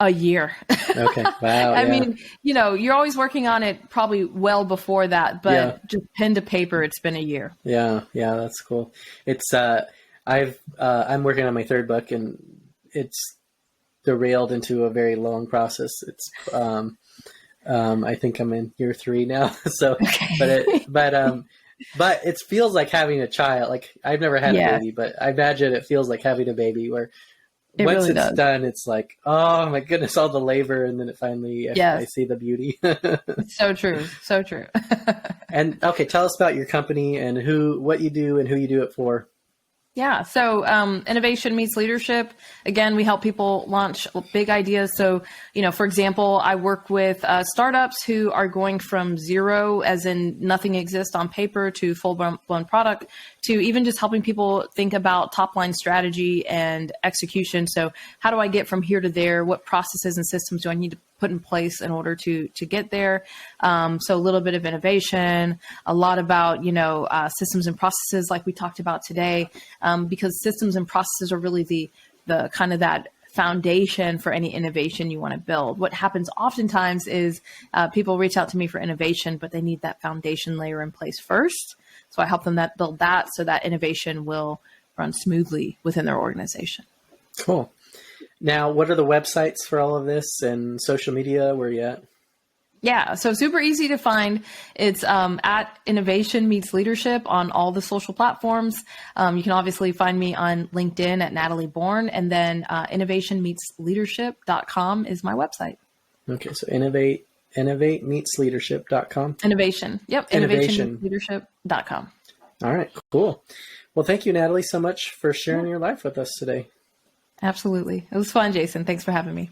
A year. Okay. Wow. I mean, you're always working on it probably well before that, but just pen to paper, it's been a year. Yeah. That's cool. It's, I'm working on my third book, and it's derailed into a very long process. It's, I think I'm in year 3 now. So, okay. But it feels like having a child. Like, I've never had a baby, but I imagine it feels like having a baby, where once it's done, it's like, oh my goodness, all the labor, and then it finally, I see the beauty. So true. So true. And okay, tell us about your company and what you do and who you do it for. Yeah. So Innovation Meets Leadership. Again, we help people launch big ideas. So, for example, I work with startups who are going from zero, as in nothing exists on paper, to full-blown product, to even just helping people think about top-line strategy and execution. So how do I get from here to there? What processes and systems do I need to put in place in order to get there? So a little bit of innovation, a lot about, systems and processes like we talked about today, because systems and processes are really the kind of that foundation for any innovation you want to build. What happens oftentimes is people reach out to me for innovation, but they need that foundation layer in place first. So I help them build that so that innovation will run smoothly within their organization. Cool. Now, what are the websites for all of this and social media? Where are you at? Yeah, so super easy to find. It's at Innovation Meets Leadership on all the social platforms. You can obviously find me on LinkedIn at Natalie Born, and then innovationmeetsleadership.com is my website. Okay, so innovatemeetsleadership.com. Innovation. Yep, innovationleadership.com. All right, cool. Well, thank you, Natalie, so much for sharing your life with us today. Absolutely. It was fun, Jason. Thanks for having me.